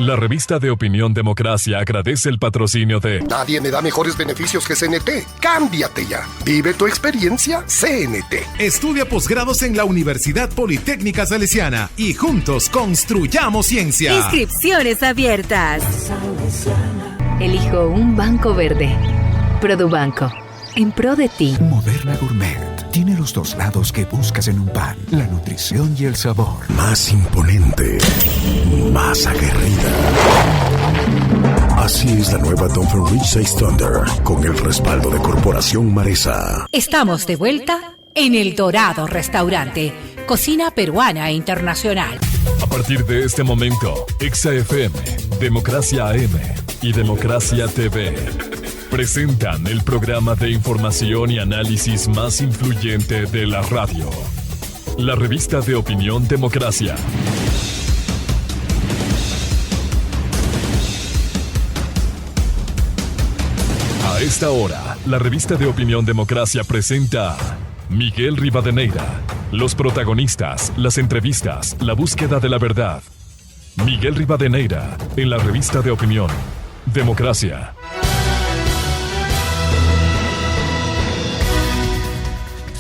La revista de Opinión Democracia agradece el patrocinio de... Nadie me da mejores beneficios que CNT. ¡Cámbiate ya! Vive tu experiencia CNT. Estudia posgrados en la Universidad Politécnica Salesiana y juntos construyamos ciencia. Inscripciones abiertas. Elijo un banco verde. Produbanco. En pro de ti. Moderna Gourmet. Tiene los dos lados que buscas en un pan: la nutrición y el sabor. Más imponente, más aguerrida. Así es la nueva Dunford Rich 6 Thunder, con el respaldo de Corporación Maresa. Estamos de vuelta en El Dorado Restaurante, cocina peruana e internacional. A partir de este momento, Exa FM, Democracia AM y Democracia TV presentan el programa de información y análisis más influyente de la radio. La revista de Opinión Democracia. A esta hora, la revista de Opinión Democracia presenta a Miguel Rivadeneira. Los protagonistas, las entrevistas, la búsqueda de la verdad. Miguel Rivadeneira, en la revista de Opinión Democracia.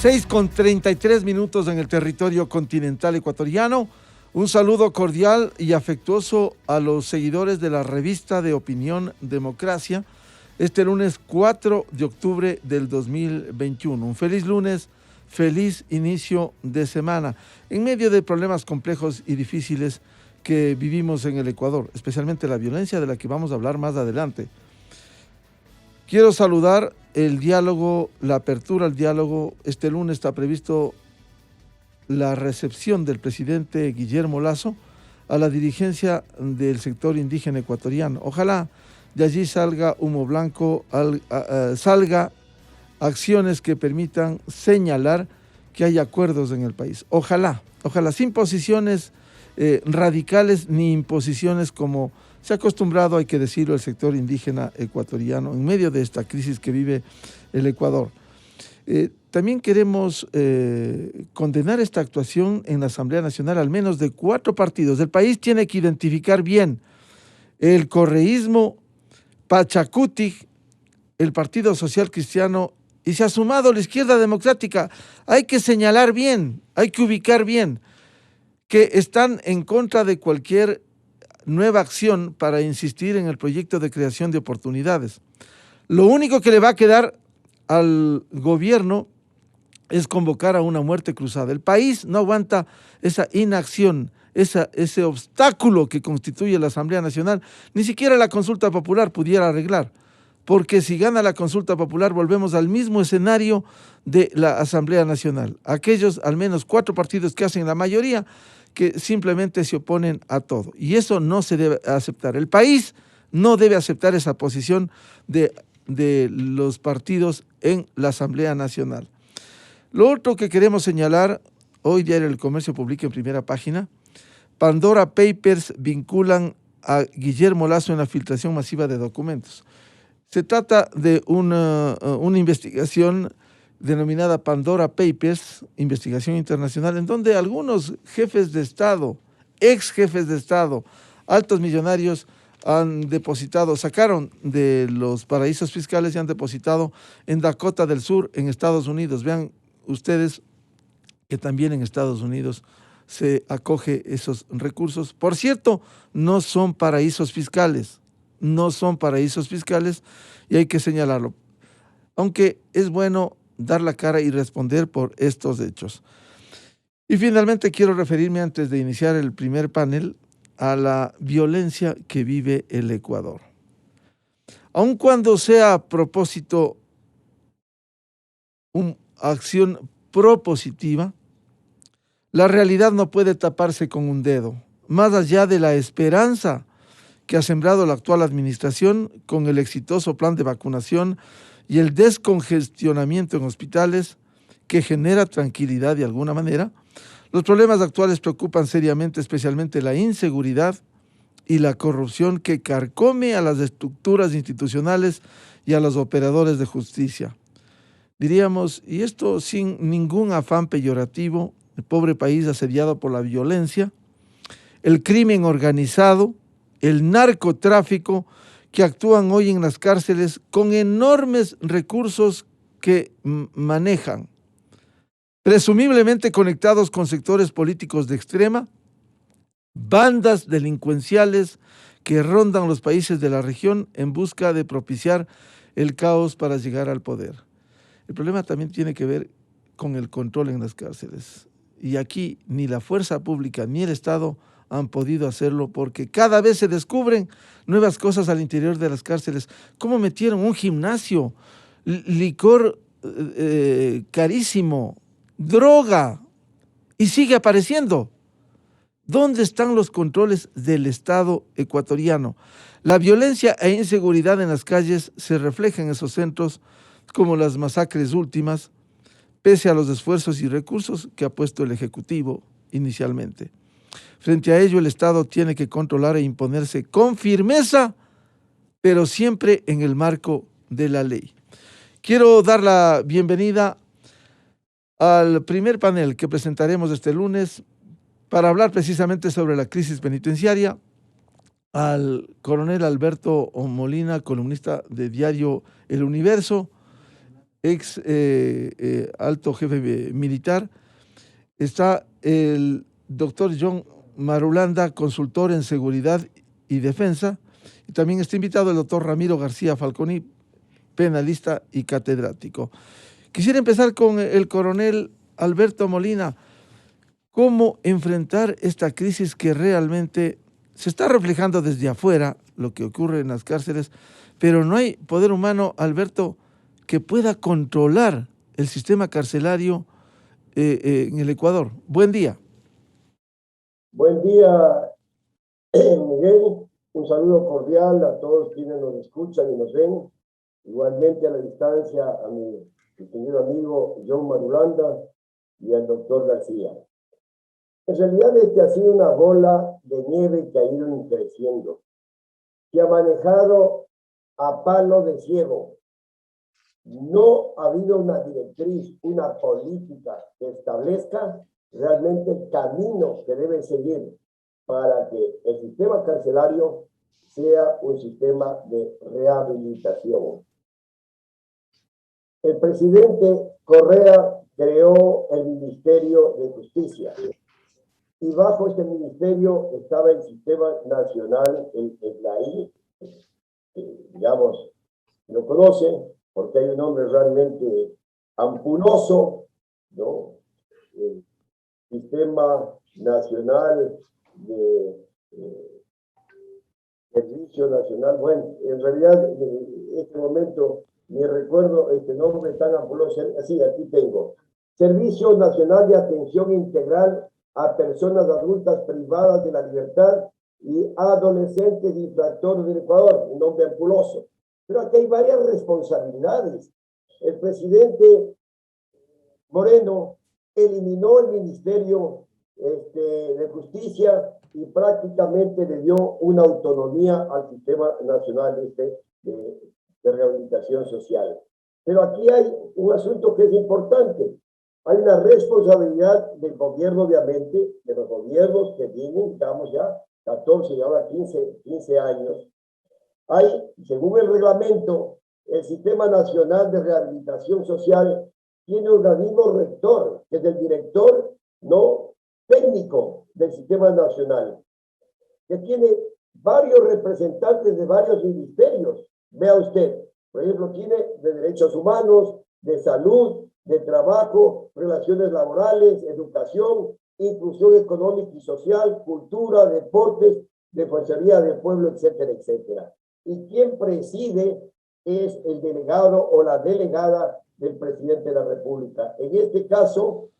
6:33 en el territorio continental ecuatoriano. Un saludo cordial y afectuoso a los seguidores de la revista de Opinión Democracia. Este lunes 4 de octubre del 2021. Un feliz lunes, feliz inicio de semana. En medio de problemas complejos y difíciles que vivimos en el Ecuador, especialmente la violencia de la que vamos a hablar más adelante. Quiero saludar el diálogo, la apertura al diálogo. Este lunes está previsto la recepción del presidente Guillermo Lasso a la dirigencia del sector indígena ecuatoriano. Ojalá de allí salga humo blanco, salga acciones que permitan señalar que hay acuerdos en el país. Ojalá, sin posiciones radicales ni imposiciones como se ha acostumbrado, hay que decirlo, el sector indígena ecuatoriano en medio de esta crisis que vive el Ecuador. También queremos condenar esta actuación en la Asamblea Nacional, al menos de 4 partidos. El país tiene que identificar bien el correísmo, Pachacuti, el Partido Social Cristiano, y se ha sumado la Izquierda Democrática. Hay que señalar bien, hay que ubicar bien que están en contra de cualquier nueva acción para insistir en el proyecto de creación de oportunidades. Lo único que le va a quedar al gobierno es convocar a una muerte cruzada. El país no aguanta esa inacción, ese obstáculo que constituye la Asamblea Nacional. Ni siquiera la consulta popular pudiera arreglar, porque si gana la consulta popular volvemos al mismo escenario de la Asamblea Nacional. Aquellos al menos 4 partidos que hacen la mayoría, que simplemente se oponen a todo. Y eso no se debe aceptar. El país no debe aceptar esa posición de los partidos en la Asamblea Nacional. Lo otro que queremos señalar, hoy Diario del Comercio publica en primera página, Pandora Papers vinculan a Guillermo Lasso en la filtración masiva de documentos. Se trata de una investigación denominada Pandora Papers, investigación internacional, en donde algunos jefes de Estado, ex jefes de Estado, altos millonarios han depositado, sacaron de los paraísos fiscales y han depositado en Dakota del Sur, en Estados Unidos. Vean ustedes que también en Estados Unidos se acoge esos recursos. Por cierto, no son paraísos fiscales y hay que señalarlo. Aunque es bueno dar la cara y responder por estos hechos. Y finalmente quiero referirme, antes de iniciar el primer panel, a la violencia que vive el Ecuador. Aun cuando sea a propósito una acción propositiva, la realidad no puede taparse con un dedo. Más allá de la esperanza que ha sembrado la actual administración con el exitoso plan de vacunación y el descongestionamiento en hospitales, que genera tranquilidad de alguna manera, los problemas actuales preocupan seriamente, especialmente la inseguridad y la corrupción que carcome a las estructuras institucionales y a los operadores de justicia. Diríamos, y esto sin ningún afán peyorativo, el pobre país asediado por la violencia, el crimen organizado el narcotráfico, que actúan hoy en las cárceles con enormes recursos que manejan, presumiblemente conectados con sectores políticos de extrema, bandas delincuenciales que rondan los países de la región en busca de propiciar el caos para llegar al poder. El problema también tiene que ver con el control en las cárceles. Y aquí ni la fuerza pública ni el Estado han podido hacerlo porque cada vez se descubren nuevas cosas al interior de las cárceles. ¿Cómo metieron un gimnasio, licor carísimo, droga, y sigue apareciendo? ¿Dónde están los controles del Estado ecuatoriano? La violencia e inseguridad en las calles se refleja en esos centros, como las masacres últimas, pese a los esfuerzos y recursos que ha puesto el Ejecutivo inicialmente. Frente a ello, el Estado tiene que controlar e imponerse con firmeza, pero siempre en el marco de la ley. Quiero dar la bienvenida al primer panel que presentaremos este lunes para hablar precisamente sobre la crisis penitenciaria, al coronel Alberto Molina, columnista de diario El Universo, ex alto jefe militar. Está el doctor John Marulanda, consultor en seguridad y defensa, y también está invitado el doctor Ramiro García Falconi, penalista y catedrático. Quisiera empezar con el coronel Alberto Molina. ¿Cómo enfrentar esta crisis que realmente se está reflejando desde afuera, lo que ocurre en las cárceles, pero no hay poder humano, Alberto, que pueda controlar el sistema carcelario en el Ecuador? Buen día. Buen día, Miguel. Un saludo cordial a todos quienes nos escuchan y nos ven. Igualmente a la distancia a mi querido amigo John Marulanda y al doctor García. En realidad ha sido una bola de nieve que ha ido creciendo, que ha manejado a palo de ciego. No ha habido una directriz, una política que establezca realmente el camino que debe seguir para que el sistema carcelario sea un sistema de rehabilitación. El presidente Correa creó el Ministerio de Justicia y bajo este ministerio estaba el Sistema Nacional, el SNAI, digamos, lo conocen porque hay un nombre realmente ampuloso, ¿no? El Sistema Nacional de Servicio Nacional. Bueno, en realidad en este momento me recuerdo este nombre tan ampuloso. Así, aquí tengo. Servicio Nacional de Atención Integral a Personas Adultas Privadas de la Libertad y Adolescentes Infractores del Ecuador, un nombre ampuloso. Pero aquí hay varias responsabilidades. El presidente Moreno eliminó el Ministerio de Justicia y prácticamente le dio una autonomía al Sistema Nacional de Rehabilitación Social. Pero aquí hay un asunto que es importante. Hay una responsabilidad del gobierno, obviamente, de los gobiernos que tienen, digamos ya, 14 y ahora 15 años. Hay, según el reglamento, el Sistema Nacional de Rehabilitación Social tiene un organismo rector, que es el director no técnico del Sistema Nacional, que tiene varios representantes de varios ministerios. Vea usted, por ejemplo, tiene de Derechos Humanos, de Salud, de Trabajo, Relaciones Laborales, Educación, Inclusión Económica y Social, Cultura, Deportes, Defensoría del Pueblo, etcétera, etcétera. Y quien preside es el delegado o la delegada del presidente de la República. En este caso,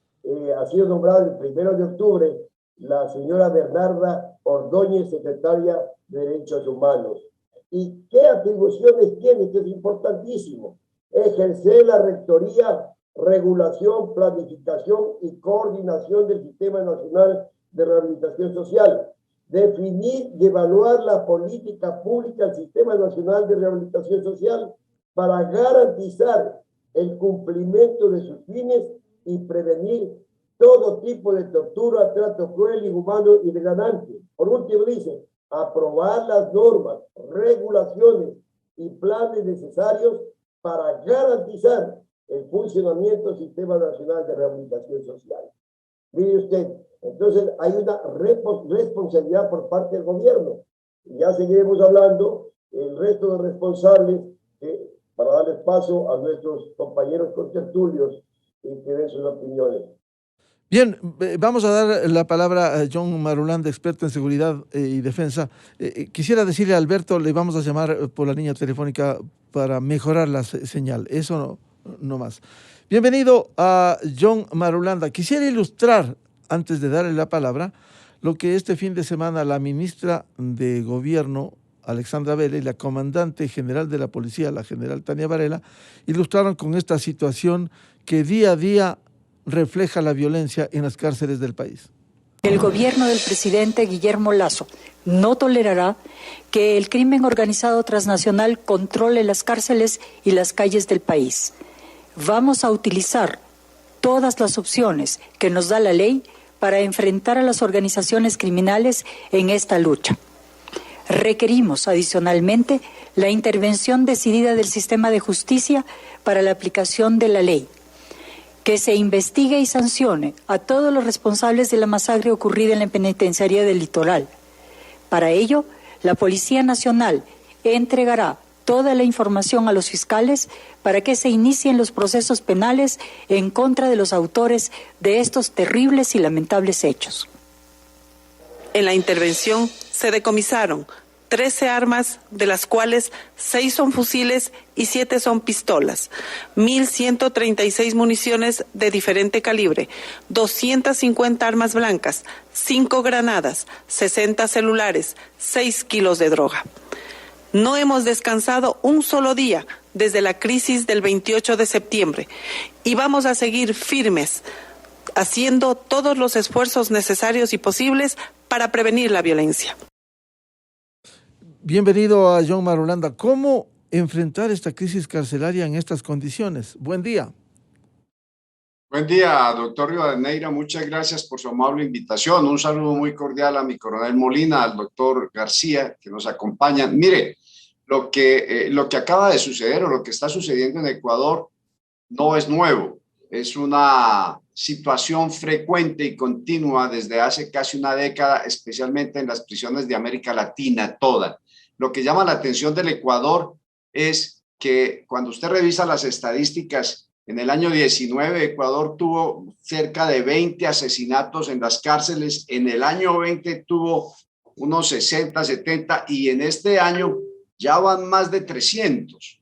ha sido nombrada el 1 de octubre la señora Bernarda Ordóñez, secretaria de Derechos Humanos. ¿Y qué atribuciones tiene? Que es importantísimo. Ejercer la rectoría, regulación, planificación y coordinación del Sistema Nacional de Rehabilitación Social. Definir y evaluar la política pública del Sistema Nacional de Rehabilitación Social para garantizar el cumplimiento de sus fines y prevenir todo tipo de tortura, trato cruel, inhumano y degradante. Por último, dice, aprobar las normas, regulaciones y planes necesarios para garantizar el funcionamiento del Sistema Nacional de Rehabilitación Social. Mire usted, entonces hay una responsabilidad por parte del gobierno. Y ya seguiremos hablando el resto de responsables para darles paso a nuestros compañeros contertulios y que den sus opiniones. Bien, vamos a dar la palabra a John Marulanda, experto en seguridad y defensa. Quisiera decirle a Alberto, le vamos a llamar por la línea telefónica para mejorar la señal. Eso no más. Bienvenido a John Marulanda. Quisiera ilustrar, antes de darle la palabra, lo que este fin de semana la ministra de Gobierno, Alexandra Vélez, y la comandante general de la policía, la general Tania Varela, ilustraron con esta situación que día a día refleja la violencia en las cárceles del país. El gobierno del presidente Guillermo Lasso no tolerará que el crimen organizado transnacional controle las cárceles y las calles del país. Vamos a utilizar todas las opciones que nos da la ley para enfrentar a las organizaciones criminales en esta lucha. Requerimos, adicionalmente, la intervención decidida del sistema de justicia para la aplicación de la ley, que se investigue y sancione a todos los responsables de la masacre ocurrida en la penitenciaría del Litoral. Para ello, la Policía Nacional entregará toda la información a los fiscales para que se inicien los procesos penales en contra de los autores de estos terribles y lamentables hechos. En la intervención se decomisaron 13 armas, de las cuales 6 son fusiles y 7 son pistolas, 1.136 municiones de diferente calibre, 250 armas blancas, 5 granadas, 60 celulares, 6 kilos de droga. No hemos descansado un solo día desde la crisis del 28 de septiembre y vamos a seguir firmes, haciendo todos los esfuerzos necesarios y posibles para prevenir la violencia. Bienvenido a John Marulanda. ¿Cómo enfrentar esta crisis carcelaria en estas condiciones? Buen día. Buen día, doctor Rivadeneira. Muchas gracias por su amable invitación. Un saludo muy cordial a mi coronel Molina, al doctor García, que nos acompañan. Mire, lo que acaba de suceder o lo que está sucediendo en Ecuador no es nuevo. Es una situación frecuente y continua desde hace casi una década, especialmente en las prisiones de América Latina toda. Lo que llama la atención del Ecuador es que cuando usted revisa las estadísticas, en el año 19 Ecuador tuvo cerca de 20 asesinatos en las cárceles, en el año 20 tuvo unos 60, 70 y en este año ya van más de 300.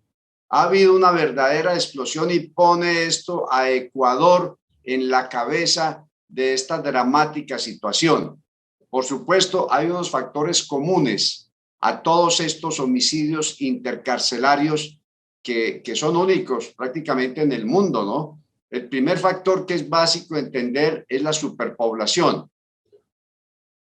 Ha habido una verdadera explosión y pone esto a Ecuador en la cabeza de esta dramática situación. Por supuesto, hay unos factores comunes a todos estos homicidios intercarcelarios que son únicos prácticamente en el mundo, ¿no? El primer factor que es básico entender es la superpoblación.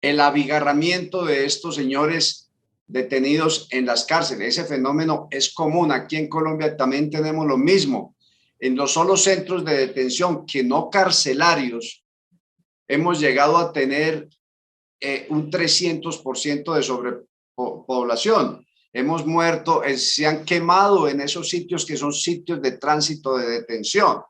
El abigarramiento de estos señores detenidos en las cárceles. Ese fenómeno es común. Aquí en Colombia también tenemos lo mismo. En los solos centros de detención que no carcelarios, hemos llegado a tener un 300% de sobrepoblación. Hemos muerto, se han quemado en esos sitios que son sitios de tránsito de detención.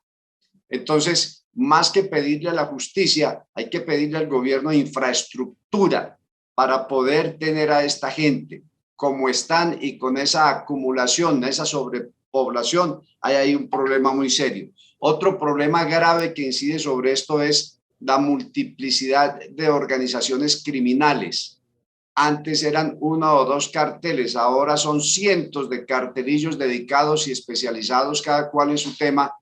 Entonces, más que pedirle a la justicia, hay que pedirle al gobierno infraestructura para poder tener a esta gente como están y con esa acumulación, esa sobrepoblación, hay ahí un problema muy serio. Otro problema grave que incide sobre esto es la multiplicidad de organizaciones criminales. Antes eran 1 o 2 carteles, ahora son cientos de cartelillos dedicados y especializados, cada cual en su tema,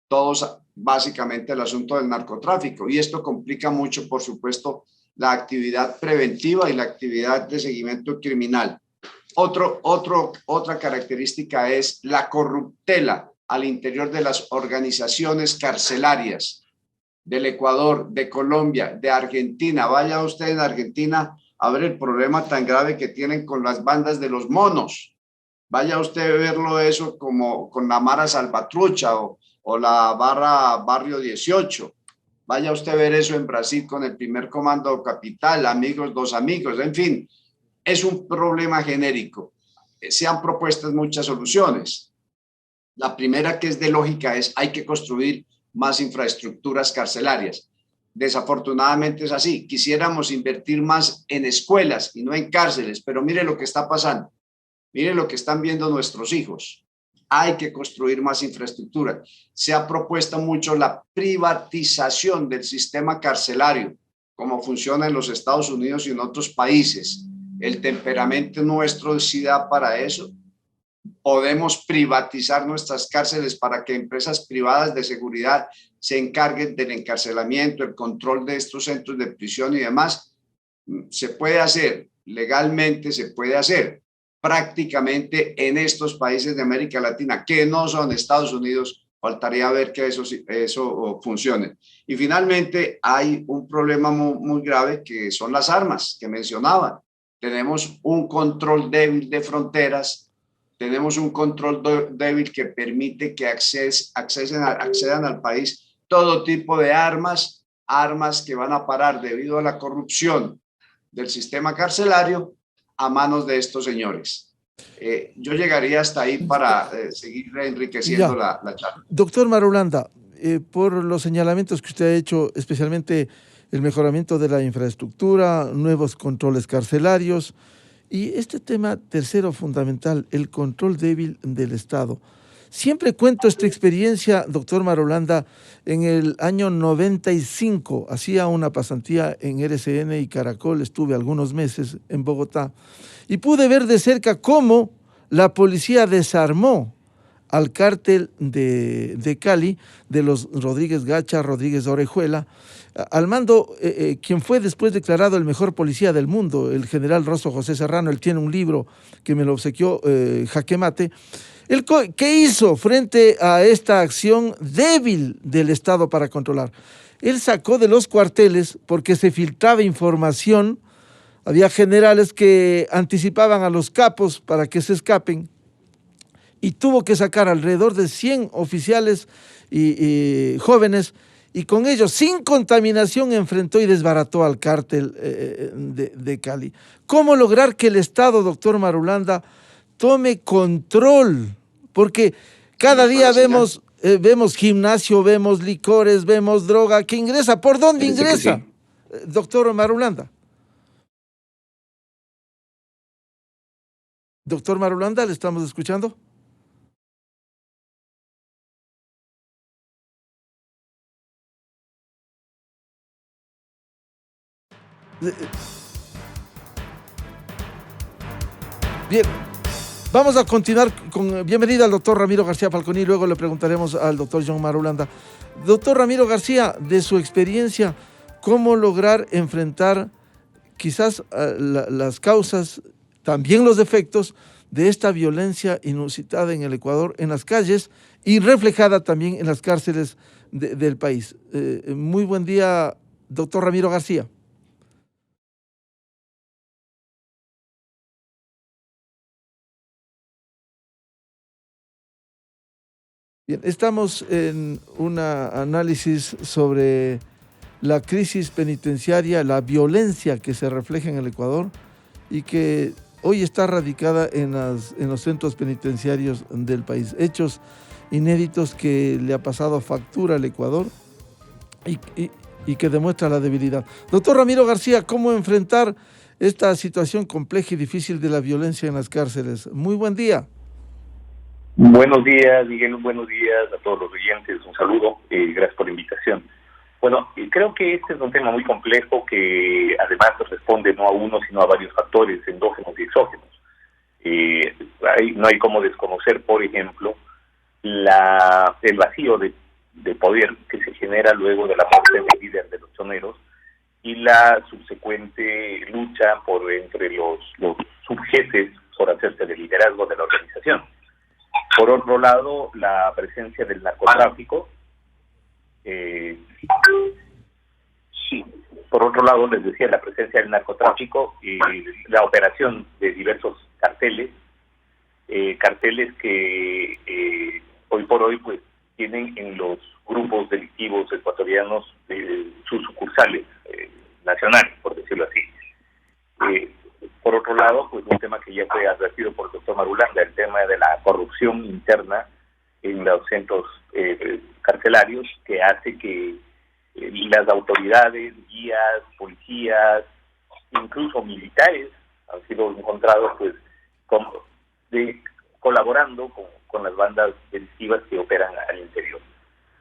todos básicamente el asunto del narcotráfico. Y esto complica mucho, por supuesto, la actividad preventiva y la actividad de seguimiento criminal. Otra característica es la corruptela al interior de las organizaciones carcelarias del Ecuador, de Colombia, de Argentina. Vaya usted en Argentina a ver el problema tan grave que tienen con las bandas de los monos. Vaya usted a verlo eso como con la Mara Salvatrucha o la Barrio 18. Vaya usted a ver eso en Brasil con el primer comando capital, amigos, dos amigos, en fin. es un problema genérico. Se han propuesto muchas soluciones. La primera, que es de lógica, es hay que construir más infraestructuras carcelarias. Desafortunadamente es así. Quisiéramos invertir más en escuelas y no en cárceles, pero mire lo que está pasando. Mire lo que están viendo nuestros hijos. Hay que construir más infraestructura. Se ha propuesto mucho la privatización del sistema carcelario, como funciona en los Estados Unidos y en otros países. El temperamento nuestro sí da para eso. Podemos privatizar nuestras cárceles para que empresas privadas de seguridad se encarguen del encarcelamiento, el control de estos centros de prisión y demás. Se puede hacer, legalmente se puede hacer. Prácticamente en estos países de América Latina, que no son Estados Unidos, faltaría ver que eso funcione. Y finalmente hay un problema muy grave, que son las armas que mencionaban. Tenemos un control débil de fronteras, tenemos un control débil que permite que accedan al país todo tipo de armas que van a parar debido a la corrupción del sistema carcelario a manos de estos señores. Yo llegaría hasta ahí para seguir enriqueciendo la charla. Doctor Marulanda, por los señalamientos que usted ha hecho, especialmente el mejoramiento de la infraestructura, nuevos controles carcelarios y este tema tercero fundamental, el control débil del Estado. Siempre cuento esta experiencia, doctor Marulanda. En el año 95 hacía una pasantía en RCN y Caracol, estuve algunos meses en Bogotá y pude ver de cerca cómo la policía desarmó al cártel de Cali, de los Rodríguez Gacha, Rodríguez Orejuela, al mando quien fue después declarado el mejor policía del mundo, el general Rosso José Serrano. Él tiene un libro que me lo obsequió Jaque Mate. ¿Qué hizo frente a esta acción débil del Estado para controlar? Él sacó de los cuarteles, porque se filtraba información, había generales que anticipaban a los capos para que se escapen, y tuvo que sacar alrededor de 100 oficiales y jóvenes, y con ellos, sin contaminación, enfrentó y desbarató al cártel de Cali. ¿Cómo lograr que el Estado, doctor Marulanda, tome control? Porque cada día vemos gimnasio, vemos licores, vemos droga que ingresa. ¿Por dónde ingresa, doctor Marulanda? Doctor Marulanda, ¿le estamos escuchando? Bien, vamos a continuar con bienvenida al doctor Ramiro García Falconi, luego le preguntaremos al doctor John Marulanda. Doctor Ramiro García, de su experiencia, ¿cómo lograr enfrentar quizás las causas, también los efectos de esta violencia inusitada en el Ecuador, en las calles y reflejada también en las cárceles del país? Muy buen día, doctor Ramiro García. Bien, estamos en un análisis sobre la crisis penitenciaria, la violencia que se refleja en el Ecuador y que hoy está radicada en los centros penitenciarios del país. Hechos inéditos que le ha pasado factura al Ecuador y que demuestra la debilidad. Doctor Ramiro García, ¿cómo enfrentar esta situación compleja y difícil de la violencia en las cárceles? Muy buen día. Buenos días, Miguel, buenos días a todos los oyentes, un saludo, gracias por la invitación. Bueno, creo que este es un tema muy complejo que además responde no a uno, sino a varios factores endógenos y exógenos. No hay como desconocer, por ejemplo, el vacío de poder que se genera luego de la muerte del líder de los choneros y la subsecuente lucha entre los subjefes por hacerse del liderazgo de la organización. Por otro lado, la presencia del narcotráfico. Por otro lado, les decía, la presencia del narcotráfico y la operación de diversos carteles que hoy por hoy pues tienen en los grupos delictivos ecuatorianos sus sucursales nacionales, por decirlo así. Por otro lado, pues un tema que ya fue advertido por el doctor Marulanda, el tema de la corrupción interna en los centros carcelarios, que hace que las autoridades, guías, policías, incluso militares, han sido encontrados pues colaborando con las bandas delictivas que operan al interior.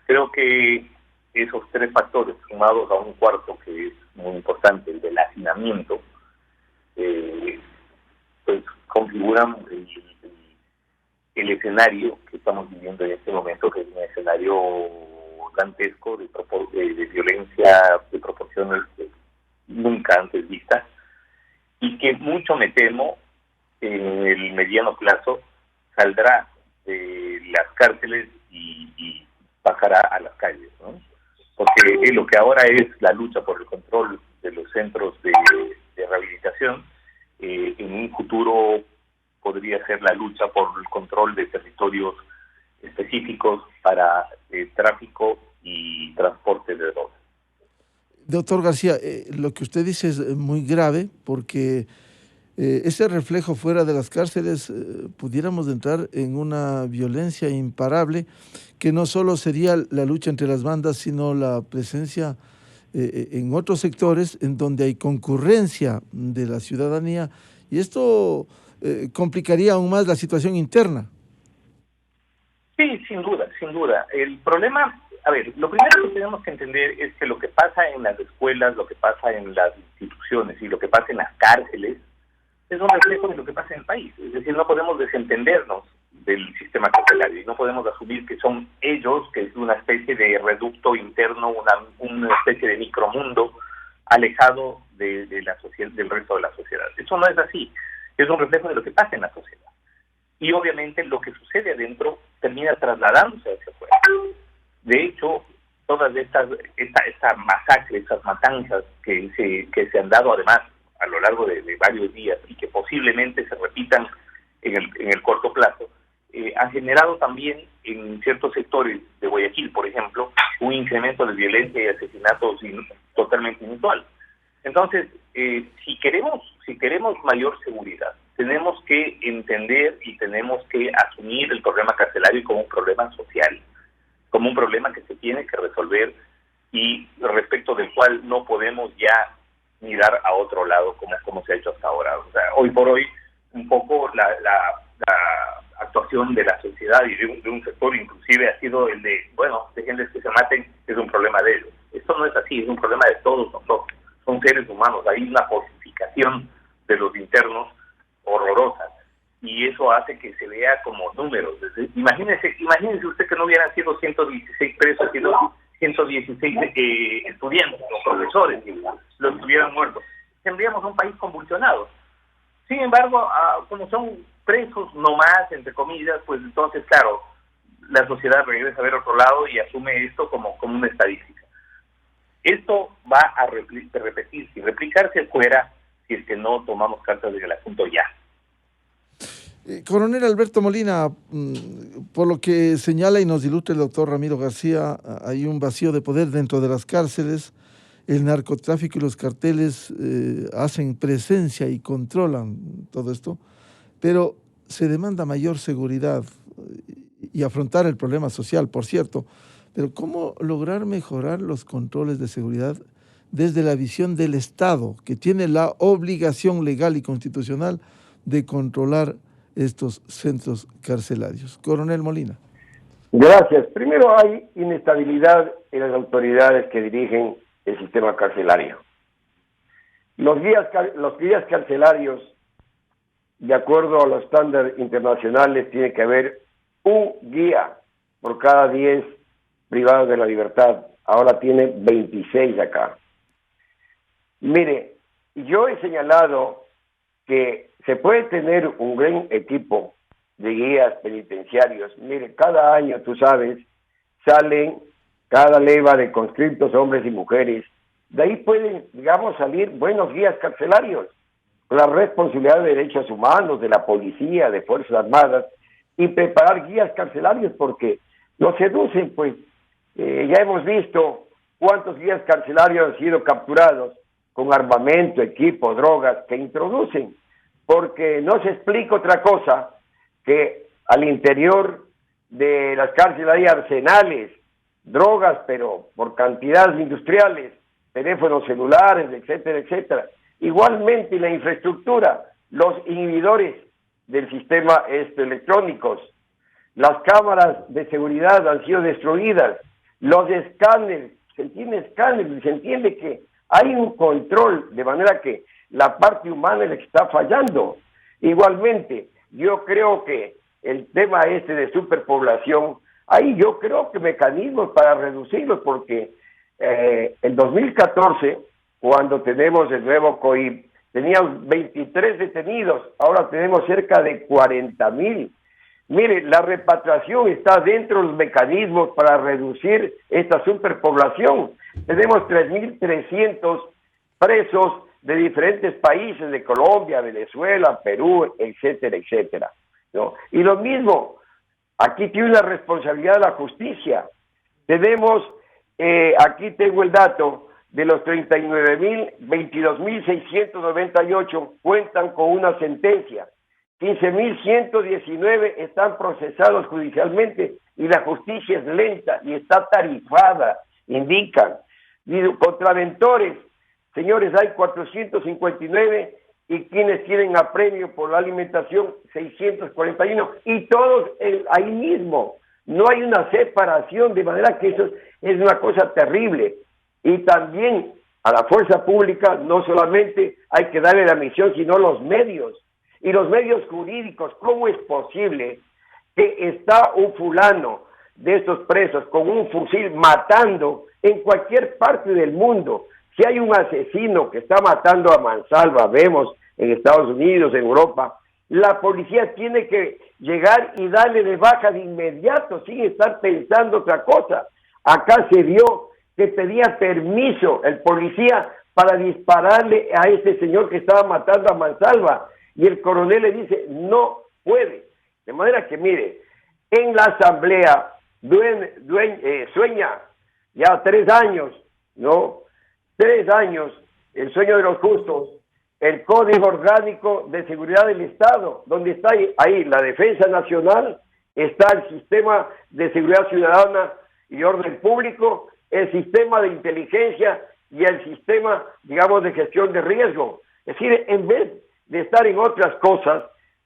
Creo que esos tres factores, sumados a un cuarto que es muy importante, el del hacinamiento, pues configuran el escenario que estamos viviendo en este momento, que es un escenario dantesco de violencia de proporciones nunca antes vistas, y que mucho me temo en el mediano plazo saldrá de las cárceles y bajará a las calles, ¿no? Porque lo que ahora es la lucha por el control de los centros de rehabilitación, en un futuro podría ser la lucha por el control de territorios específicos para tráfico y transporte de drogas. Doctor García, lo que usted dice es muy grave porque ese reflejo fuera de las cárceles pudiéramos entrar en una violencia imparable que no solo sería la lucha entre las bandas, sino la presencia en otros sectores en donde hay concurrencia de la ciudadanía, y esto complicaría aún más la situación interna. Sí, sin duda, sin duda. El problema, a ver, lo primero que tenemos que entender es que lo que pasa en las escuelas, lo que pasa en las instituciones y lo que pasa en las cárceles es un reflejo de lo que pasa en el país. Es decir, no podemos desentendernos del sistema carcelario y no podemos asumir que son ellos, que es una especie de reducto interno, una especie de micromundo alejado de la sociedad, del resto de la sociedad. Eso no es así. Es un reflejo de lo que pasa en la sociedad. Y obviamente lo que sucede adentro termina trasladándose hacia afuera. De hecho, todas esta masacre, estas matanzas que se han dado además a lo largo de varios días y que posiblemente se repitan en el corto plazo, han generado también en ciertos sectores de Guayaquil, por ejemplo, un incremento de violencia y asesinatos totalmente inusual. Entonces, si queremos mayor seguridad, tenemos que entender y tenemos que asumir el problema carcelario como un problema social, como un problema que se tiene que resolver y respecto del cual no podemos ya mirar a otro lado como se ha hecho hasta ahora. O sea, hoy por hoy, un poco la actuación de la sociedad y de un sector inclusive ha sido el de, bueno, déjenles que se maten, es un problema de ellos. Esto no es así, es un problema de todos nosotros. Son seres humanos, hay una posificación de los internos horrorosa y eso hace que se vea como números. Imagínense usted que no hubieran sido 116 presos, sino 116 estudiantes o profesores que los estuvieran muertos. Tendríamos un país convulsionado. Sin embargo, como son presos nomás, entre comillas, pues entonces, claro, la sociedad regresa a ver otro lado y asume esto como una estadística. Esto va a repetirse y replicarse fuera si es que no tomamos cartas en el asunto ya. Coronel Alberto Molina, por lo que señala y nos ilustra el doctor Ramiro García, hay un vacío de poder dentro de las cárceles, el narcotráfico y los carteles hacen presencia y controlan todo esto, pero se demanda mayor seguridad y afrontar el problema social, por cierto. Pero ¿cómo lograr mejorar los controles de seguridad desde la visión del Estado, que tiene la obligación legal y constitucional de controlar estos centros carcelarios? Coronel Molina. Gracias. Primero, hay inestabilidad en las autoridades que dirigen el sistema carcelario. Los guías carcelarios, de acuerdo a los estándares internacionales, tiene que haber un guía por cada 10 privados de la libertad. Ahora tiene 26 acá. Mire, yo he señalado que se puede tener un gran equipo de guías penitenciarios. Mire, cada año, tú sabes, salen cada leva de conscriptos, hombres y mujeres. De ahí pueden, digamos, salir buenos guías carcelarios, con la responsabilidad de derechos humanos, de la policía, de Fuerzas Armadas, y preparar guías carcelarios, porque nos seducen, pues. Ya hemos visto cuántos guías carcelarios han sido capturados con armamento, equipo, drogas que introducen, porque no se explica otra cosa que al interior de las cárceles hay arsenales, drogas, pero por cantidades industriales, teléfonos celulares, etcétera, etcétera. Igualmente la infraestructura, los inhibidores del sistema electrónicos, las cámaras de seguridad han sido destruidas, los escáneres, se entiende que hay un control, de manera que la parte humana es la que está fallando. Igualmente, yo creo que el tema de superpoblación, ahí yo creo que mecanismos para reducirlos, porque en 2014, cuando tenemos el nuevo COIP, teníamos 23 detenidos, ahora tenemos cerca de 40,000. Mire, la repatriación está dentro de los mecanismos para reducir esta superpoblación. Tenemos 3.300 presos de diferentes países, de Colombia, Venezuela, Perú, etcétera, etcétera, ¿no? Y lo mismo, aquí tiene una responsabilidad de la justicia. Tenemos, aquí tengo el dato, de los 39,000, 22,698 cuentan con una sentencia. 15,119 están procesados judicialmente y la justicia es lenta y está tarifada, indican. Contraventores, señores, hay 459 y quienes tienen apremio por la alimentación 641 y todos ahí mismo. No hay una separación, de manera que eso es una cosa terrible. Y también a la fuerza pública no solamente hay que darle la misión, sino los medios. Y los medios jurídicos, ¿cómo es posible que está un fulano de estos presos con un fusil matando en cualquier parte del mundo? Si hay un asesino que está matando a mansalva, vemos en Estados Unidos, en Europa, la policía tiene que llegar y darle de baja de inmediato, sin estar pensando otra cosa. Acá se vio que pedía permiso el policía para dispararle a ese señor que estaba matando a mansalva. Y el coronel le dice, no puede. De manera que, mire, en la asamblea sueña ya 3 años, ¿no? 3 años, el sueño de los justos, el Código Orgánico de Seguridad del Estado, donde está ahí la Defensa Nacional, está el Sistema de Seguridad Ciudadana y Orden Público, el Sistema de Inteligencia y el Sistema, digamos, de Gestión de Riesgo. Es decir, en vez de estar en otras cosas,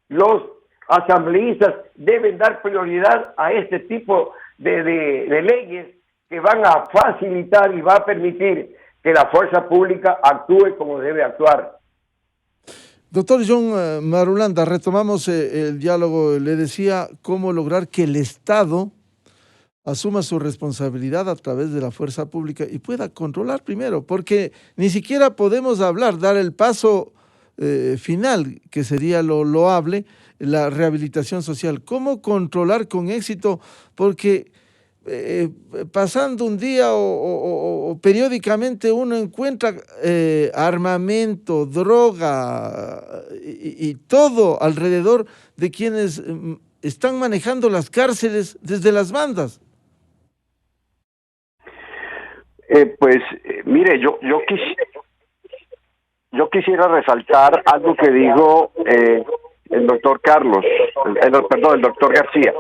los asambleístas deben dar prioridad a este tipo de leyes que van a facilitar y va a permitir que la fuerza pública actúe como debe actuar. Doctor John Marulanda, retomamos el diálogo. Le decía cómo lograr que el Estado asuma su responsabilidad a través de la fuerza pública y pueda controlar primero, porque ni siquiera podemos dar el paso final, que sería lo loable, la rehabilitación social. ¿Cómo controlar con éxito? Porque pasando un día o periódicamente uno encuentra armamento, droga y todo alrededor de quienes están manejando las cárceles desde las bandas. Mire, yo quisiera resaltar algo que dijo el doctor Carlos, el doctor García,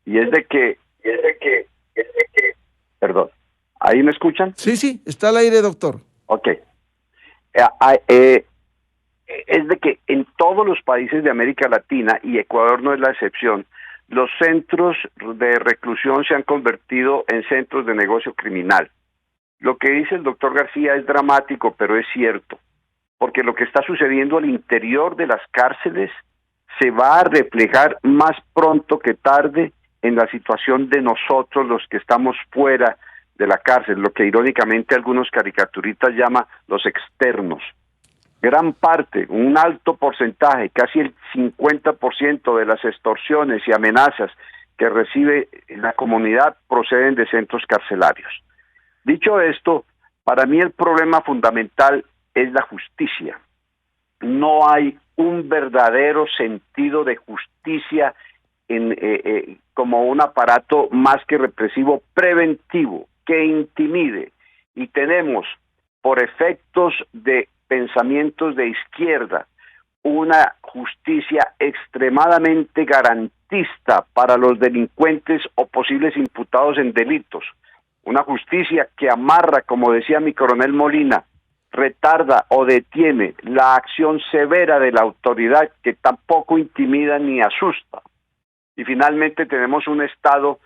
y es de que, perdón, ¿ahí me escuchan? Sí, está al aire, doctor. Ok. Es de que en todos los países de América Latina, y Ecuador no es la excepción, los centros de reclusión se han convertido en centros de negocio criminal. Lo que dice el doctor García es dramático, pero es cierto, porque lo que está sucediendo al interior de las cárceles se va a reflejar más pronto que tarde en la situación de nosotros, los que estamos fuera de la cárcel, lo que irónicamente algunos caricaturistas llaman los externos. Gran parte, un alto porcentaje, casi el 50% de las extorsiones y amenazas que recibe la comunidad proceden de centros carcelarios. Dicho esto, para mí el problema fundamental es la justicia. No hay un verdadero sentido de justicia como un aparato más que represivo preventivo, que intimide. Y tenemos por efectos de pensamientos de izquierda, una justicia extremadamente garantista para los delincuentes o posibles imputados en delitos, una justicia que amarra, como decía mi coronel Molina, retarda o detiene la acción severa de la autoridad, que tampoco intimida ni asusta. Y finalmente tenemos un Estado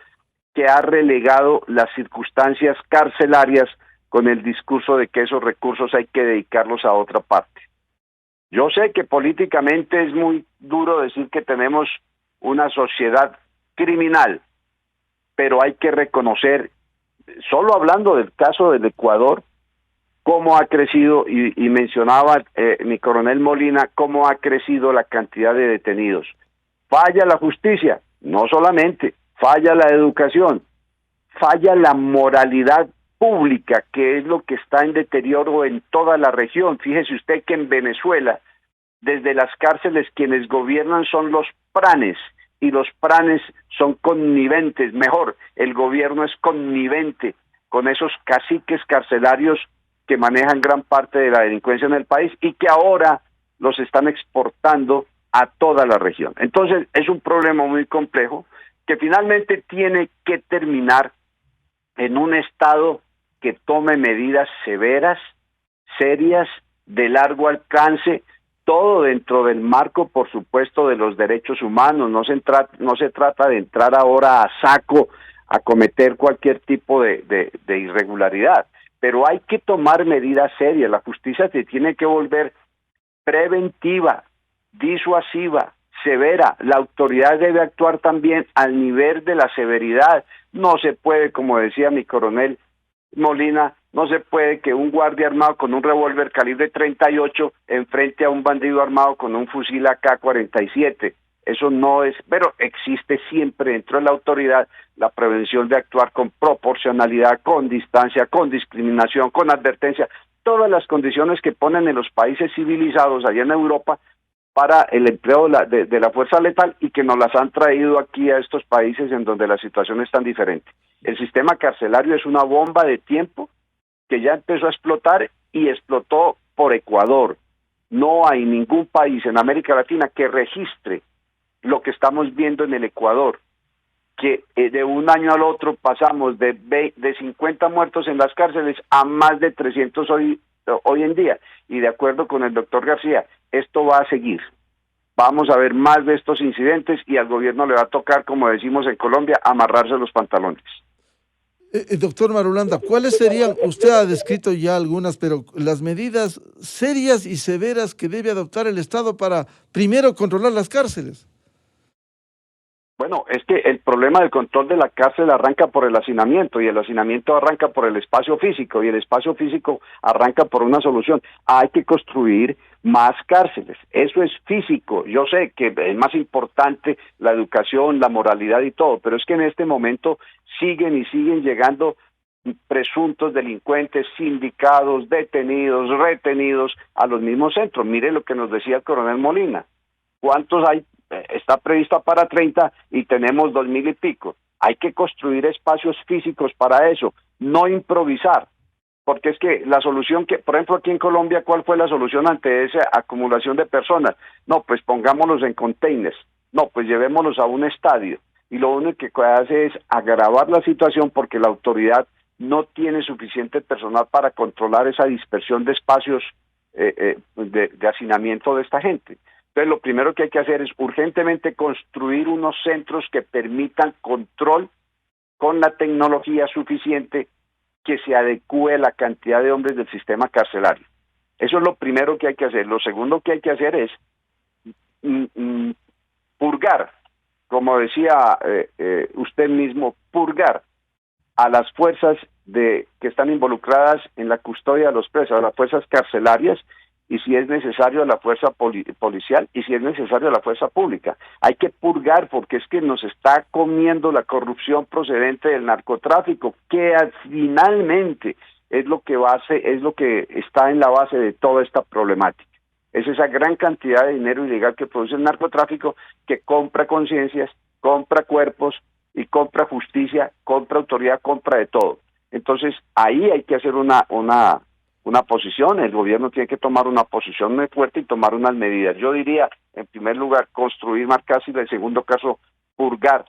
que ha relegado las circunstancias carcelarias con el discurso de que esos recursos hay que dedicarlos a otra parte. Yo sé que políticamente es muy duro decir que tenemos una sociedad criminal, pero hay que reconocer, solo hablando del caso del Ecuador, cómo ha crecido, y mencionaba mi coronel Molina, cómo ha crecido la cantidad de detenidos. Falla la justicia, no solamente, falla la educación, falla la moralidad pública, que es lo que está en deterioro en toda la región. Fíjese usted que en Venezuela, desde las cárceles, quienes gobiernan son los pranes, y los pranes son conniventes, mejor, el gobierno es connivente con esos caciques carcelarios que manejan gran parte de la delincuencia en el país y que ahora los están exportando a toda la región. Entonces es un problema muy complejo que finalmente tiene que terminar en un Estado que tome medidas severas, serias, de largo alcance, todo dentro del marco, por supuesto, de los derechos humanos. No se trata de entrar ahora a saco a cometer cualquier tipo de irregularidad, pero hay que tomar medidas serias. La justicia se tiene que volver preventiva, disuasiva, severa. La autoridad debe actuar también al nivel de la severidad. No se puede, como decía mi coronel Molina, no se puede que un guardia armado con un revólver calibre 38 enfrente a un bandido armado con un fusil AK-47. Eso no es, pero existe siempre dentro de la autoridad la prevención de actuar con proporcionalidad, con distancia, con discriminación, con advertencia, todas las condiciones que ponen en los países civilizados allá en Europa para el empleo de la fuerza letal y que nos las han traído aquí a estos países en donde la situación es tan diferente. El sistema carcelario es una bomba de tiempo que ya empezó a explotar y explotó por Ecuador. No hay ningún país en América Latina que registre lo que estamos viendo en el Ecuador, que de un año al otro pasamos de 50 muertos en las cárceles a más de 300 hoy en día. Y de acuerdo con el doctor García, esto va a seguir. Vamos a ver más de estos incidentes y al gobierno le va a tocar, como decimos en Colombia, amarrarse los pantalones. Doctor Marulanda, ¿cuáles serían, usted ha descrito ya algunas, pero las medidas serias y severas que debe adoptar el Estado para primero controlar las cárceles? Bueno, es que el problema del control de la cárcel arranca por el hacinamiento y el hacinamiento arranca por el espacio físico y el espacio físico arranca por una solución. Hay que construir más cárceles. Eso es físico. Yo sé que es más importante la educación, la moralidad y todo, pero es que en este momento siguen y siguen llegando presuntos delincuentes, sindicados, detenidos, retenidos a los mismos centros. Mire lo que nos decía el coronel Molina. ¿Cuántos hay? Está prevista para 30 y tenemos 2,000 y pico. Hay que construir espacios físicos para eso, no improvisar, porque es que la solución que, por ejemplo, aquí en Colombia, ¿cuál fue la solución ante esa acumulación de personas? No, pues pongámoslos en containers, no, pues llevémoslos a un estadio, y lo único que hace es agravar la situación porque la autoridad no tiene suficiente personal para controlar esa dispersión de espacios de hacinamiento de esta gente. Entonces, lo primero que hay que hacer es urgentemente construir unos centros que permitan control con la tecnología suficiente que se adecue a la cantidad de hombres del sistema carcelario. Eso es lo primero que hay que hacer. Lo segundo que hay que hacer es purgar, como decía usted mismo, purgar a las fuerzas que están involucradas en la custodia de los presos, a las fuerzas carcelarias, y si es necesario a la fuerza policial, y si es necesario a la fuerza pública. Hay que purgar porque es que nos está comiendo la corrupción procedente del narcotráfico, que finalmente es lo que está en la base de toda esta problemática. Es esa gran cantidad de dinero ilegal que produce el narcotráfico, que compra conciencias, compra cuerpos y compra justicia, compra autoridad, compra de todo. Entonces ahí hay que hacer una una posición, el gobierno tiene que tomar una posición muy fuerte y tomar unas medidas. Yo diría, en primer lugar, construir más cárceles, en segundo caso, purgar,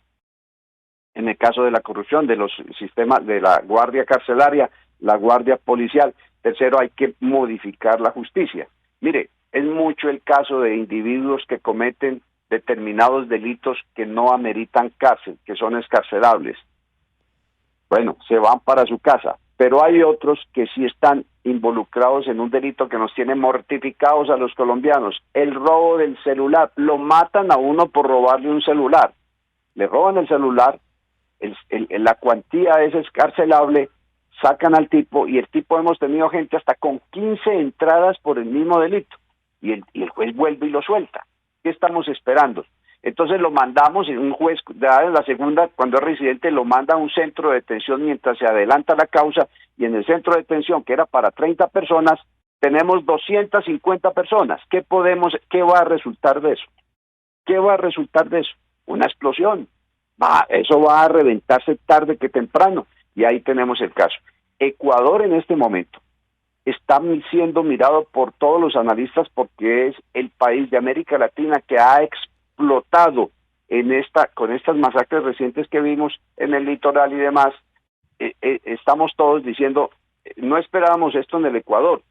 en el caso de la corrupción, de los sistemas de la guardia carcelaria, la guardia policial. Tercero, hay que modificar la justicia. Mire, es mucho el caso de individuos que cometen determinados delitos que no ameritan cárcel, que son excarcelables. Bueno, se van para su casa, pero hay otros que sí están involucrados en un delito que nos tiene mortificados a los colombianos, el robo del celular. Lo matan a uno por robarle un celular. Le roban el celular, la cuantía es excarcelable, sacan al tipo, y el tipo, hemos tenido gente hasta con 15 entradas por el mismo delito, y el juez vuelve y lo suelta. ¿Qué estamos esperando? Entonces lo mandamos, y un juez, la segunda, cuando es residente, lo manda a un centro de detención mientras se adelanta la causa, y en el centro de detención, que era para 30 personas, tenemos 250 personas. ¿Qué va a resultar de eso? ¿Qué va a resultar de eso? Una explosión. Eso va a reventarse tarde que temprano, y ahí tenemos el caso. Ecuador en este momento está siendo mirado por todos los analistas porque es el país de América Latina que ha explotado con estas masacres recientes que vimos en el litoral y demás. Estamos todos diciendo, no esperábamos esto en el Ecuador.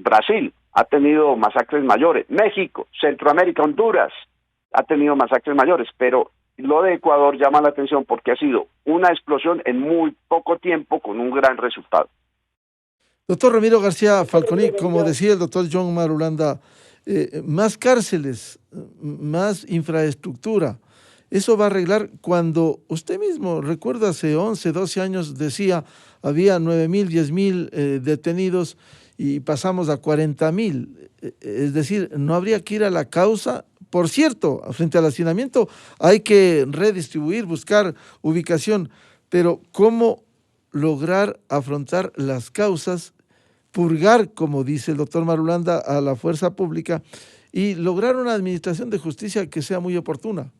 Brasil ha tenido masacres mayores, México, Centroamérica, Honduras ha tenido masacres mayores, pero lo de Ecuador llama la atención porque ha sido una explosión en muy poco tiempo con un gran resultado. Doctor Ramiro García Falconi, como decía el doctor John Marulanda, más cárceles, más infraestructura. Eso va a arreglar cuando usted mismo, recuerda, hace 11, 12 años decía, había 9,000, 10,000 detenidos y pasamos a 40,000. Es decir, no habría que ir a la causa. Por cierto, frente al hacinamiento hay que redistribuir, buscar ubicación, pero ¿cómo lograr afrontar las causas, purgar, como dice el doctor Marulanda, a la fuerza pública y lograr una administración de justicia que sea muy oportuna?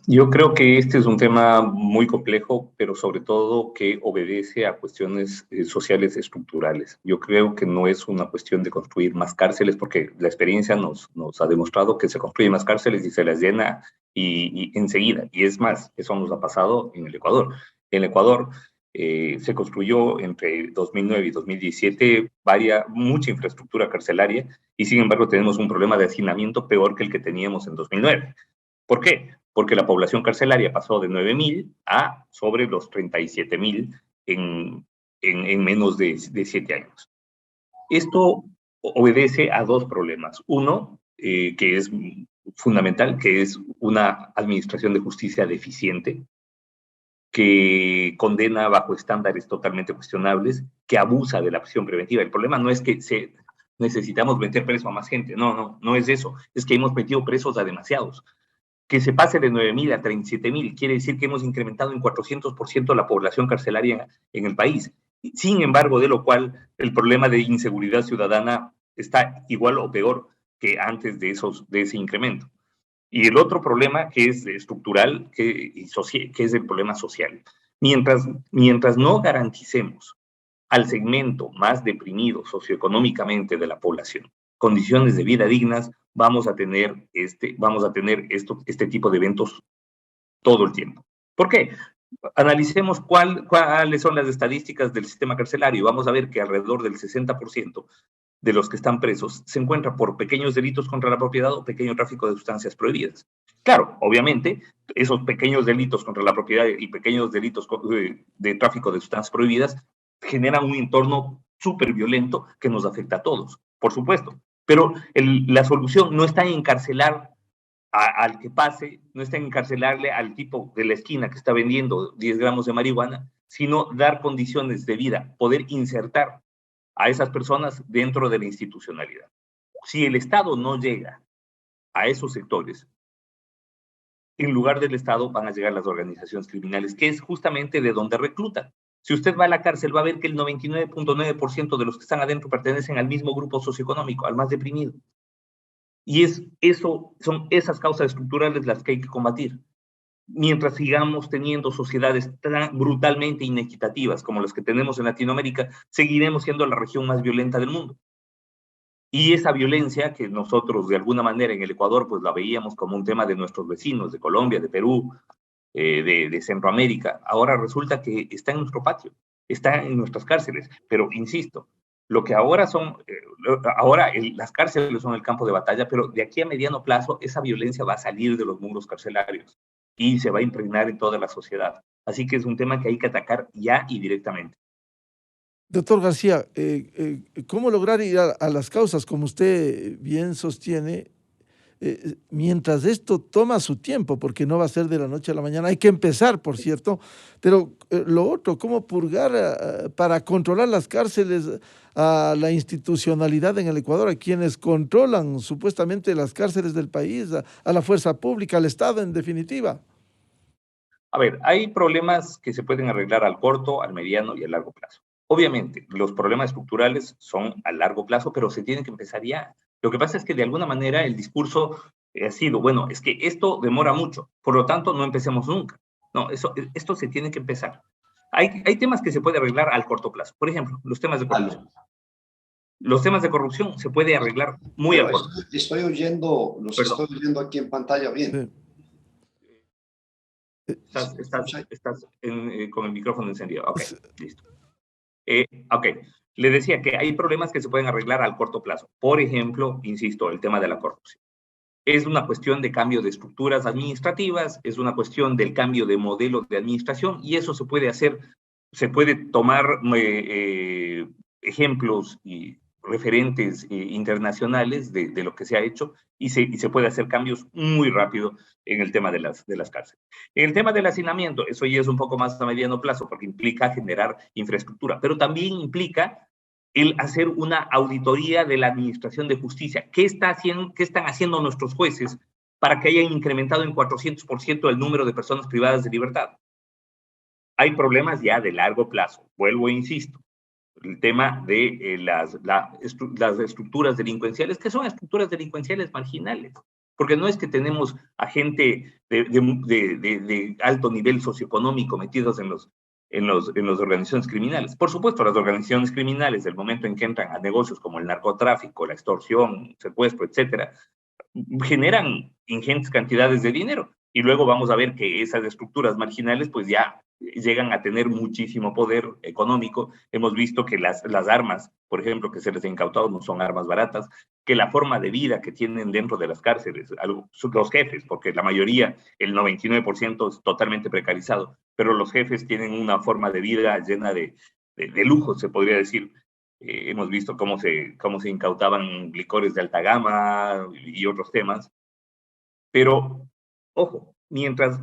Yo creo que este es un tema muy complejo, pero sobre todo que obedece a cuestiones sociales estructurales. Yo creo que no es una cuestión de construir más cárceles, porque la experiencia nos ha demostrado que se construyen más cárceles y se las llena y enseguida. Y es más, eso nos ha pasado en el Ecuador. En el Ecuador se construyó entre 2009 y 2017 mucha infraestructura carcelaria, y sin embargo tenemos un problema de hacinamiento peor que el que teníamos en 2009. ¿Por qué? Porque la población carcelaria pasó de 9,000 a sobre los 37,000 en menos de 7 años. Esto obedece a dos problemas. Uno, que es fundamental, que es una administración de justicia deficiente, que condena bajo estándares totalmente cuestionables, que abusa de la prisión preventiva. El problema no es que necesitamos meter preso a más gente, no es eso, es que hemos metido presos a demasiados. Que se pase de 9,000 a 37,000 quiere decir que hemos incrementado en 400% la población carcelaria en el país. Sin embargo, de lo cual el problema de inseguridad ciudadana está igual o peor que antes de ese incremento. Y el otro problema, que es estructural, que es el problema social. Mientras no garanticemos al segmento más deprimido socioeconómicamente de la población condiciones de vida dignas, vamos a tener este tipo de eventos todo el tiempo. ¿Por qué? Analicemos cuáles son las estadísticas del sistema carcelario. Vamos a ver que alrededor del 60% de los que están presos se encuentran por pequeños delitos contra la propiedad o pequeño tráfico de sustancias prohibidas. Claro, obviamente, esos pequeños delitos contra la propiedad y pequeños delitos de tráfico de sustancias prohibidas generan un entorno súper violento que nos afecta a todos, por supuesto. Pero la solución no está en encarcelar al que pase, no está en encarcelarle al tipo de la esquina que está vendiendo 10 gramos de marihuana, sino dar condiciones de vida, poder insertar a esas personas dentro de la institucionalidad. Si el Estado no llega a esos sectores, en lugar del Estado van a llegar las organizaciones criminales, que es justamente de donde reclutan. Si usted va a la cárcel, va a ver que el 99.9% de los que están adentro pertenecen al mismo grupo socioeconómico, al más deprimido. Y son esas causas estructurales las que hay que combatir. mientras sigamos teniendo sociedades tan brutalmente inequitativas como las que tenemos en Latinoamérica, seguiremos siendo la región más violenta del mundo. Y esa violencia que nosotros de alguna manera en el Ecuador pues la veíamos como un tema de nuestros vecinos, de Colombia, de Perú, de Centroamérica, ahora resulta que está en nuestro patio, está en nuestras cárceles. Pero insisto, lo que ahora son, las cárceles son el campo de batalla, pero de aquí a mediano plazo esa violencia va a salir de los muros carcelarios y se va a impregnar en toda la sociedad. Así que es un tema que hay que atacar ya y directamente. Doctor García, ¿cómo lograr ir a las causas, como usted bien sostiene, mientras esto toma su tiempo, porque no va a ser de la noche a la mañana? Hay que empezar, por cierto, pero lo otro, ¿cómo purgar para controlar las cárceles a la institucionalidad en el Ecuador, a quienes controlan supuestamente las cárceles del país, a la fuerza pública, al Estado en definitiva? A ver, hay problemas que se pueden arreglar al corto, al mediano y al largo plazo. Obviamente, los problemas estructurales son a largo plazo, pero se tienen que empezar ya. Lo que pasa es que de alguna manera el discurso ha sido, bueno, es que esto demora mucho, por lo tanto no empecemos nunca. No, esto se tiene que empezar. Hay temas que se puede arreglar al corto plazo. Por ejemplo, los temas de corrupción. Los temas de corrupción se puede arreglar muy a corto. Estoy oyendo, estoy oyendo aquí en pantalla bien. Estás con el micrófono encendido. Ok, listo. Ok, le decía que hay problemas que se pueden arreglar al corto plazo. Por ejemplo, insisto, el tema de la corrupción. Es una cuestión de cambio de estructuras administrativas, es una cuestión del cambio de modelo de administración, y eso se puede hacer, se puede tomar ejemplos y referentes internacionales de lo que se ha hecho, y se puede hacer cambios muy rápido en el tema de las cárceles. En el tema del hacinamiento, eso ya es un poco más a mediano plazo, porque implica generar infraestructura, pero también implica el hacer una auditoría de la administración de justicia. ¿Qué están haciendo nuestros jueces para que hayan incrementado en 400% el número de personas privadas de libertad? Hay problemas ya de largo plazo, vuelvo e insisto. El tema de las estructuras delincuenciales, que son estructuras delincuenciales marginales, porque no es que tenemos a gente de alto nivel socioeconómico metidos en las organizaciones criminales. Por supuesto, las organizaciones criminales, del momento en que entran a negocios como el narcotráfico, la extorsión, secuestro, etcétera, generan ingentes cantidades de dinero, y luego vamos a ver que esas estructuras marginales pues ya llegan a tener muchísimo poder económico. Hemos visto que las armas, por ejemplo, que se les ha incautado no son armas baratas, que la forma de vida que tienen dentro de las cárceles, los jefes, porque la mayoría, el 99% es totalmente precarizado, pero los jefes tienen una forma de vida llena de lujos, se podría decir. Hemos visto cómo se incautaban licores de alta gama y otros temas. Pero, ojo, mientras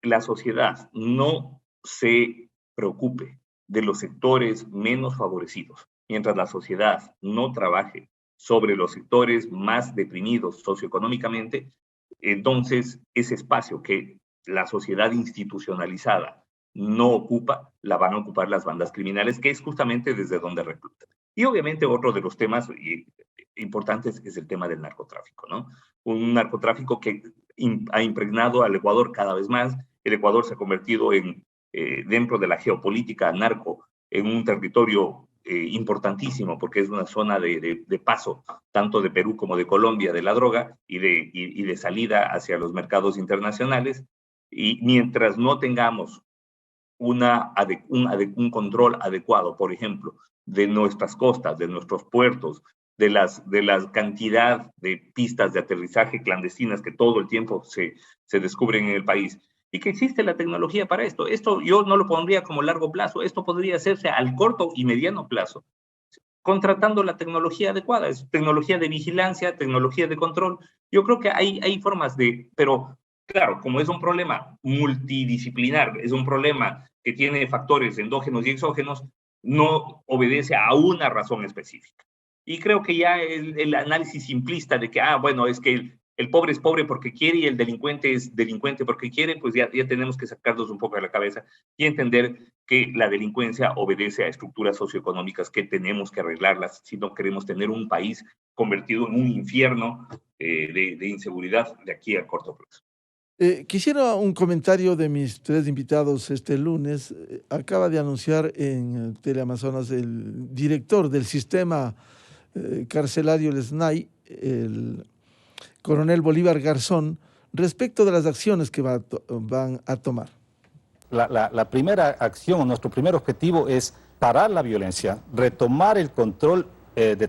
la sociedad no se preocupe de los sectores menos favorecidos, mientras la sociedad no trabaje sobre los sectores más deprimidos socioeconómicamente, entonces ese espacio que la sociedad institucionalizada no ocupa, la van a ocupar las bandas criminales, que es justamente desde donde reclutan. Y obviamente otro de los temas importantes es el tema del narcotráfico, ¿no? Un narcotráfico que ha impregnado al Ecuador cada vez más. El Ecuador se ha convertido dentro de la geopolítica narco, en un territorio importantísimo, porque es una zona de paso, tanto de Perú como de Colombia, de la droga y de salida hacia los mercados internacionales. Y mientras no tengamos un control adecuado, por ejemplo, de nuestras costas, de nuestros puertos, de la cantidad de pistas de aterrizaje clandestinas que todo el tiempo se descubren en el país, y que existe la tecnología para esto. Esto yo no lo pondría como largo plazo, esto podría hacerse al corto y mediano plazo, contratando la tecnología adecuada, es tecnología de vigilancia, tecnología de control. Yo creo que hay formas pero claro, como es un problema multidisciplinar, es un problema que tiene factores endógenos y exógenos, no obedece a una razón específica. Y creo que ya el análisis simplista de que, bueno, es que el pobre es pobre porque quiere y el delincuente es delincuente porque quiere, pues ya tenemos que sacarnos un poco de la cabeza y entender que la delincuencia obedece a estructuras socioeconómicas que tenemos que arreglarlas si no queremos tener un país convertido en un infierno de inseguridad de aquí a corto plazo. Quisiera un comentario de mis tres invitados este lunes. Acaba de anunciar en Teleamazonas el director del sistema carcelario, el SNAI, el coronel Bolívar Garzón, respecto de las acciones que van a tomar. La primera acción, nuestro primer objetivo es parar la violencia, retomar el control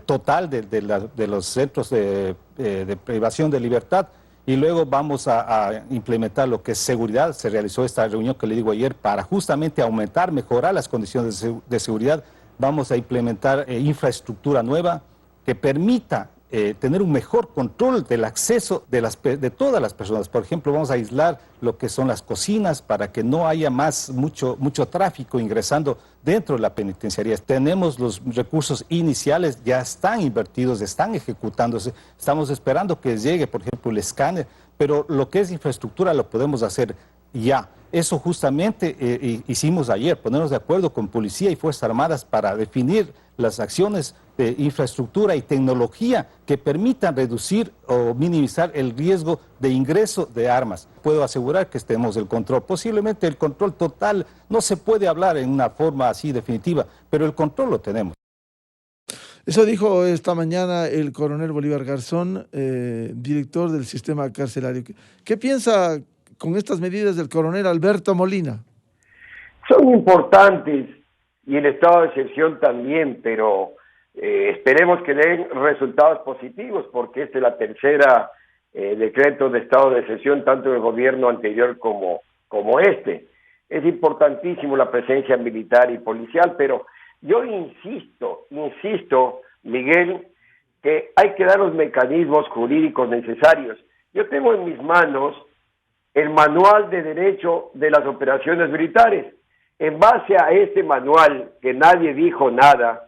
total de los centros de privación de libertad, y luego vamos a implementar lo que es seguridad. Se realizó esta reunión que le digo ayer para justamente aumentar, mejorar las condiciones de seguridad. Vamos a implementar infraestructura nueva que permita tener un mejor control del acceso de todas las personas. Por ejemplo, vamos a aislar lo que son las cocinas para que no haya mucho tráfico ingresando dentro de la penitenciaría. Tenemos los recursos iniciales, ya están invertidos, están ejecutándose. Estamos esperando que llegue, por ejemplo, el escáner, pero lo que es infraestructura lo podemos hacer ya. Eso justamente hicimos ayer, ponernos de acuerdo con Policía y Fuerzas Armadas para definir las acciones de infraestructura y tecnología que permitan reducir o minimizar el riesgo de ingreso de armas. Puedo asegurar que tenemos el control. Posiblemente el control total no se puede hablar en una forma así definitiva, pero el control lo tenemos. Eso dijo esta mañana el coronel Bolívar Garzón, director del sistema carcelario. ¿Qué piensa con estas medidas del coronel Alberto Molina? Son importantes y el estado de excepción también, pero esperemos que den resultados positivos, porque esta es la tercera decreto de estado de excepción, tanto del gobierno anterior como este. Es importantísimo la presencia militar y policial, pero yo insisto, Miguel, que hay que dar los mecanismos jurídicos necesarios. Yo tengo en mis manos el manual de derecho de las operaciones militares. En base a este manual, que nadie dijo nada,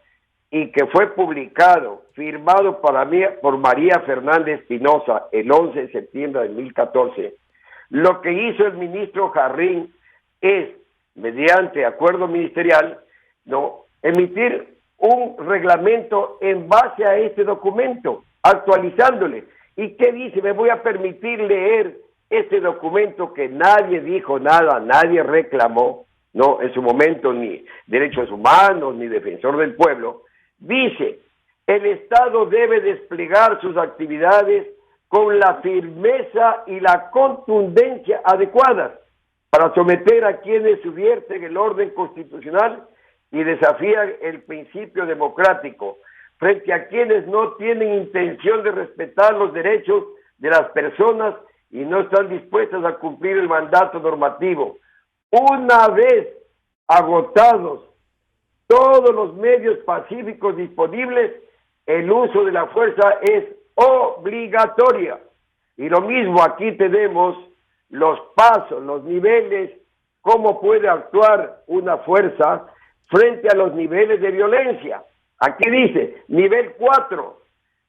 y que fue publicado, firmado por María Fernández Espinosa el 11 de septiembre de 2014, lo que hizo el ministro Jarrín es, mediante acuerdo ministerial, emitir un reglamento en base a este documento, actualizándole. ¿Y qué dice? Me voy a permitir leer este documento que nadie dijo nada, nadie reclamó, no, en su momento ni derechos humanos, ni defensor del pueblo. Dice, el Estado debe desplegar sus actividades con la firmeza y la contundencia adecuadas para someter a quienes subvierten el orden constitucional y desafían el principio democrático, frente a quienes no tienen intención de respetar los derechos de las personas y no están dispuestas a cumplir el mandato normativo. Una vez agotados todos los medios pacíficos disponibles, el uso de la fuerza es obligatoria. Y lo mismo, aquí tenemos los pasos, los niveles, cómo puede actuar una fuerza frente a los niveles de violencia. Aquí dice, nivel 4,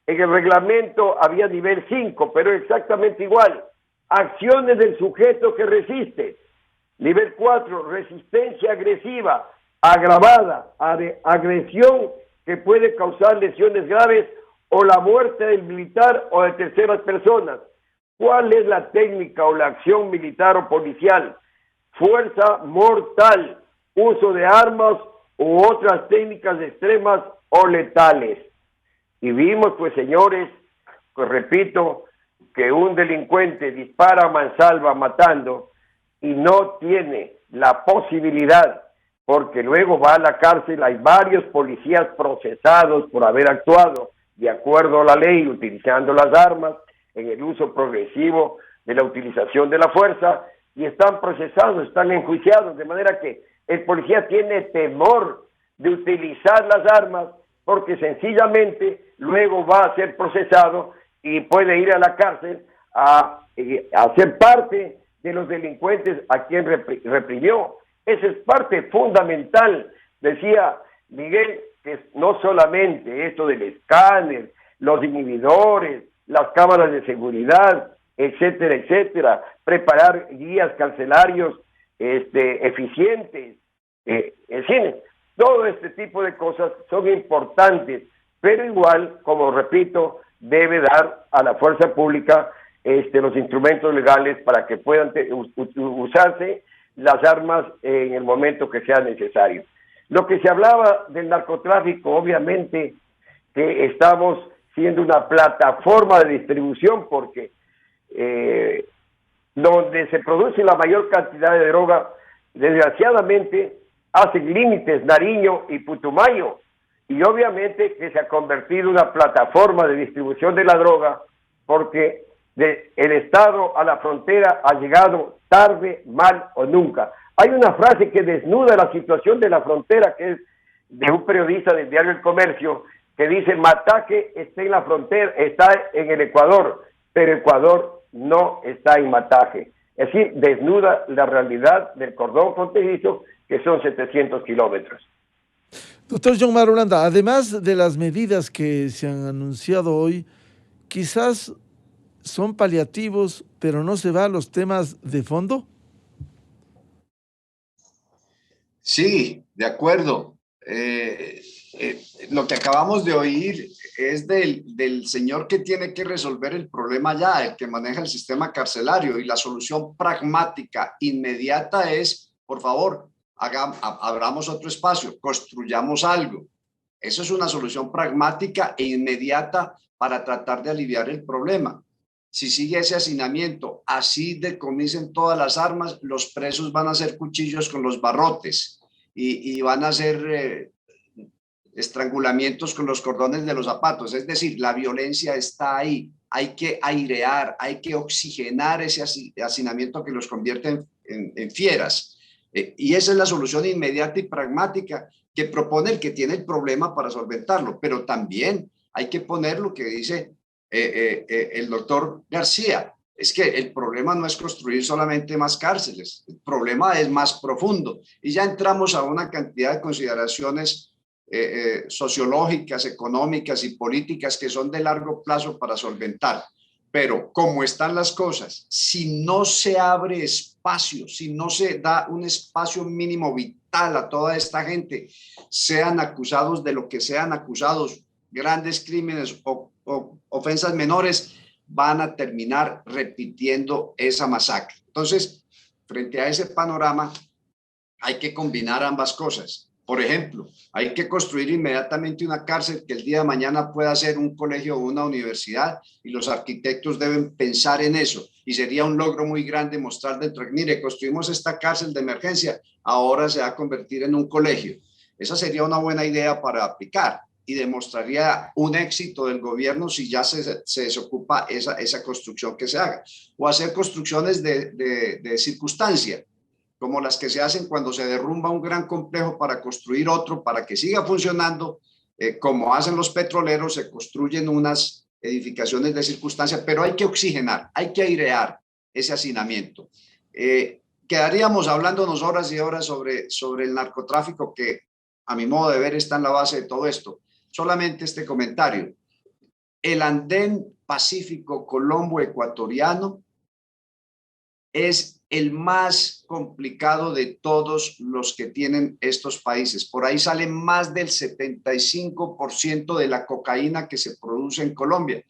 en el reglamento había nivel 5, pero exactamente igual. Acciones del sujeto que resiste. Nivel 4, resistencia agresiva, agravada, agresión que puede causar lesiones graves o la muerte del militar o de terceras personas. ¿Cuál es la técnica o la acción militar o policial? Fuerza mortal, uso de armas u otras técnicas extremas o letales. Y vimos, pues señores, pues repito, que un delincuente dispara a mansalva matando y no tiene la posibilidad, porque luego va a la cárcel, hay varios policías procesados por haber actuado de acuerdo a la ley, utilizando las armas, en el uso progresivo de la utilización de la fuerza, y están procesados, están enjuiciados, de manera que el policía tiene temor de utilizar las armas, porque sencillamente luego va a ser procesado y puede ir a la cárcel a ser parte de los delincuentes a quien reprimió. Esa es parte fundamental, decía Miguel, que no solamente esto del escáner, los inhibidores, las cámaras de seguridad, etcétera, etcétera, preparar guías carcelarios eficientes, en fin, todo este tipo de cosas son importantes, pero igual, como repito, debe dar a la fuerza pública los instrumentos legales para que puedan usarse las armas en el momento que sea necesario. Lo que se hablaba del narcotráfico, obviamente que estamos siendo una plataforma de distribución porque donde se produce la mayor cantidad de droga, desgraciadamente, hacen límites Nariño y Putumayo, y obviamente que se ha convertido en una plataforma de distribución de la droga, porque el Estado a la frontera ha llegado tarde, mal o nunca. Hay una frase que desnuda la situación de la frontera, que es de un periodista del diario El Comercio, que dice: Mataque está en la frontera, está en el Ecuador, pero Ecuador no está en Mataje. Es decir, desnuda la realidad del cordón fronterizo, que son 700 kilómetros. Doctor John Marulanda, además de las medidas que se han anunciado hoy, quizás son paliativos, pero no se va a los temas de fondo. Sí, de acuerdo. Lo que acabamos de oír es del señor que tiene que resolver el problema ya, el que maneja el sistema carcelario, y la solución pragmática, inmediata es, por favor, abramos otro espacio, construyamos algo. Eso es una solución pragmática e inmediata para tratar de aliviar el problema. Si sigue ese hacinamiento, así decomisen todas las armas, los presos van a hacer cuchillos con los barrotes y van a hacer estrangulamientos con los cordones de los zapatos. Es decir, la violencia está ahí. Hay que airear, hay que oxigenar ese hacinamiento que los convierte en fieras. Y esa es la solución inmediata y pragmática que propone el que tiene el problema para solventarlo. Pero también hay que poner lo que dice el doctor García. Es que el problema no es construir solamente más cárceles, el problema es más profundo. Y ya entramos a una cantidad de consideraciones sociológicas, económicas y políticas que son de largo plazo para solventar. Pero como están las cosas, si no se abre espacio, si no se da un espacio mínimo vital a toda esta gente, sean acusados de lo que sean acusados, grandes crímenes o ofensas menores, van a terminar repitiendo esa masacre. Entonces, frente a ese panorama, hay que combinar ambas cosas. Por ejemplo, hay que construir inmediatamente una cárcel que el día de mañana pueda ser un colegio o una universidad, y los arquitectos deben pensar en eso. Y sería un logro muy grande mostrar dentro, mire, construimos esta cárcel de emergencia, ahora se va a convertir en un colegio. Esa sería una buena idea para aplicar y demostraría un éxito del gobierno si ya se desocupa esa construcción que se haga. O hacer construcciones de circunstancia, como las que se hacen cuando se derrumba un gran complejo para construir otro, para que siga funcionando, como hacen los petroleros, se construyen unas edificaciones de circunstancia, pero hay que oxigenar, hay que airear ese hacinamiento. Quedaríamos hablándonos horas y horas sobre el narcotráfico, que a mi modo de ver está en la base de todo esto. Solamente este comentario: el andén Pacífico Colombo-Ecuatoriano es el más complicado de todos los que tienen estos países. Por ahí sale más del 75% de la cocaína que se produce en Colombia,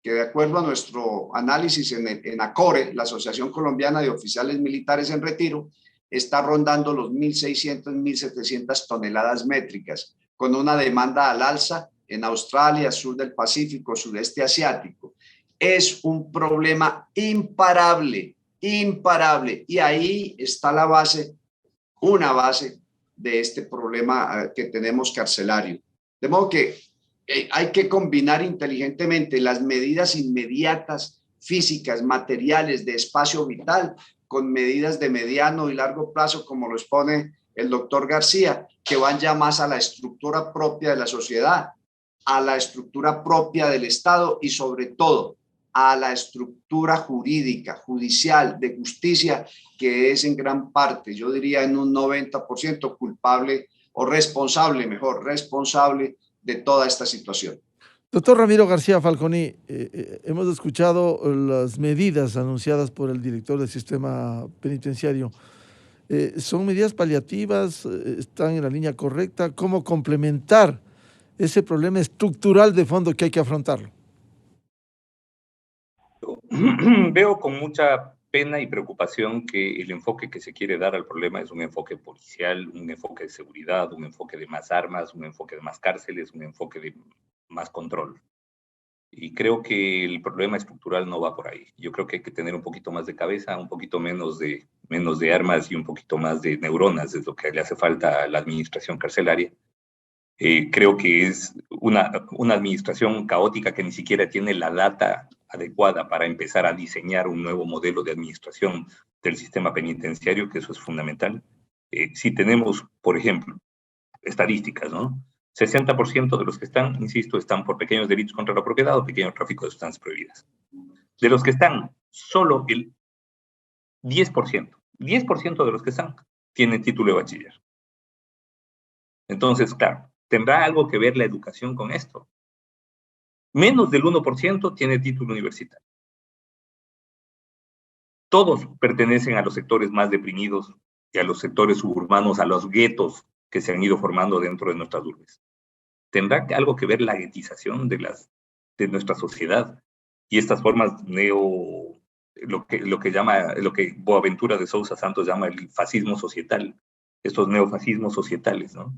que de acuerdo a nuestro análisis en ACORE, la Asociación Colombiana de Oficiales Militares en Retiro, está rondando los 1.600, 1.700 toneladas métricas, con una demanda al alza en Australia, sur del Pacífico, sudeste asiático. Es un problema imparable, y ahí está la base, una base de este problema que tenemos carcelario. De modo que hay que combinar inteligentemente las medidas inmediatas, físicas, materiales, de espacio vital, con medidas de mediano y largo plazo, como lo expone el doctor García, que van ya más a la estructura propia de la sociedad, a la estructura propia del Estado y sobre todo a la estructura jurídica, judicial, de justicia, que es en gran parte, yo diría en un 90% culpable o responsable, mejor, responsable de toda esta situación. Doctor Ramiro García Falconi, hemos escuchado las medidas anunciadas por el director del sistema penitenciario. ¿Son medidas paliativas? ¿Están en la línea correcta? ¿Cómo complementar ese problema estructural de fondo que hay que afrontarlo? Veo con mucha pena y preocupación que el enfoque que se quiere dar al problema es un enfoque policial, un enfoque de seguridad, un enfoque de más armas, un enfoque de más cárceles, un enfoque de más control. Y creo que el problema estructural no va por ahí. Yo creo que hay que tener un poquito más de cabeza, un poquito menos de armas y un poquito más de neuronas, es lo que le hace falta a la administración carcelaria. Creo que es una administración caótica que ni siquiera tiene la data adecuada para empezar a diseñar un nuevo modelo de administración del sistema penitenciario, que eso es fundamental. Si tenemos, por ejemplo, estadísticas, ¿no? 60% de los que están, insisto, están por pequeños delitos contra la propiedad o pequeño tráfico de sustancias prohibidas. De los que están, solo el 10% de los que están tienen título de bachiller. Entonces, claro, ¿tendrá algo que ver la educación con esto? Menos del 1% tiene título universitario. Todos pertenecen a los sectores más deprimidos y a los sectores suburbanos, a los guetos que se han ido formando dentro de nuestras urbes. ¿Tendrá algo que ver la guetización de nuestra sociedad y estas formas lo que Boaventura de Sousa Santos llama el fascismo societal, estos neofascismos societales, ¿no?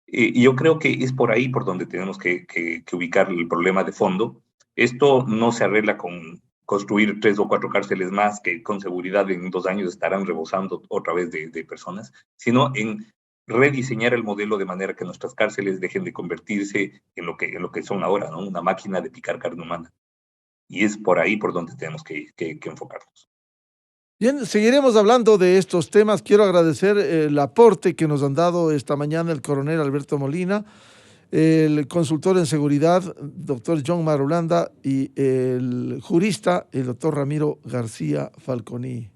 Y yo creo que es por ahí por donde tenemos que ubicar el problema de fondo. Esto no se arregla con construir 3 o 4 cárceles más que con seguridad en 2 años estarán rebosando otra vez de personas, sino en rediseñar el modelo de manera que nuestras cárceles dejen de convertirse en lo que son ahora, ¿no? Una máquina de picar carne humana. Y es por ahí por donde tenemos que enfocarnos. Bien, seguiremos hablando de estos temas. Quiero agradecer el aporte que nos han dado esta mañana el coronel Alberto Molina, el consultor en seguridad, doctor John Marulanda, y el jurista, el doctor Ramiro García Falconi.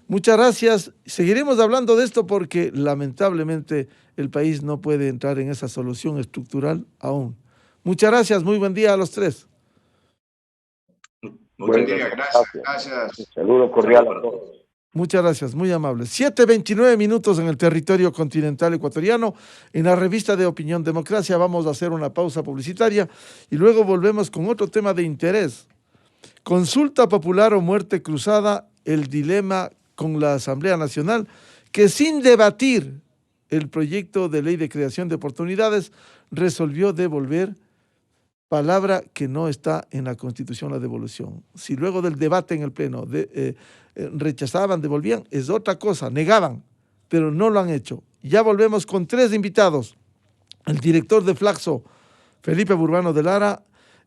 Muchas gracias. Seguiremos hablando de esto porque lamentablemente el país no puede entrar en esa solución estructural aún. Muchas gracias. Muy buen día a los tres. Buen día. Gracias. Un saludo cordial a todos. Muchas gracias, muy amables. 7:29 minutos en el territorio continental ecuatoriano. En la revista de Opinión Democracia vamos a hacer una pausa publicitaria y luego volvemos con otro tema de interés. Consulta popular o muerte cruzada, el dilema con la Asamblea Nacional, que sin debatir el proyecto de ley de creación de oportunidades resolvió devolver, palabra que no está en la Constitución, la devolución. Si luego del debate en el Pleno rechazaban, devolvían, es otra cosa, negaban, pero no lo han hecho. Ya volvemos con 3 invitados. El director de Flaxo, Felipe Burbano de Lara,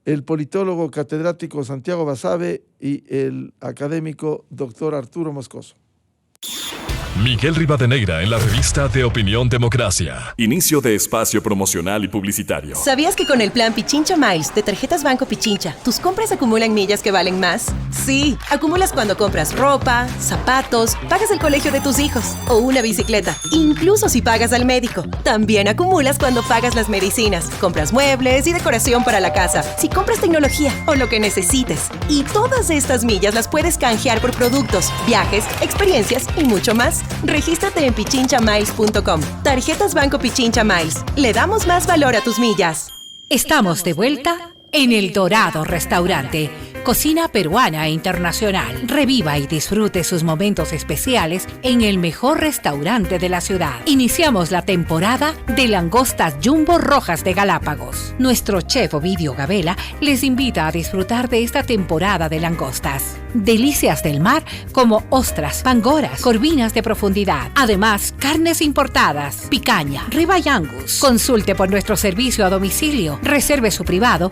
el politólogo catedrático Santiago Basabe y el académico doctor Arturo Moscoso. Miguel Rivadeneira en la revista de Opinión Democracia. Inicio de espacio promocional y publicitario. ¿Sabías que con el plan Pichincha Miles de Tarjetas Banco Pichincha, tus compras acumulan millas que valen más? Sí, acumulas cuando compras ropa, zapatos, pagas el colegio de tus hijos o una bicicleta. Incluso si pagas al médico. También acumulas cuando pagas las medicinas, compras muebles y decoración para la casa, si compras tecnología o lo que necesites. Y todas estas millas las puedes canjear por productos, viajes, experiencias y mucho más. Regístrate en pichinchamills.com. Tarjetas Banco Pichincha Miles. Le damos más valor a tus millas. Estamos de vuelta en El Dorado Restaurante. Cocina peruana e internacional. Reviva y disfrute sus momentos especiales en el mejor restaurante de la ciudad. Iniciamos la temporada de langostas jumbo rojas de Galápagos. Nuestro chef Ovidio Gabela les invita a disfrutar de esta temporada de langostas. Delicias del mar como ostras, pangoras, corvinas de profundidad. Además, carnes importadas, picaña, ribeye angus. Consulte por nuestro servicio a domicilio. Reserve su privado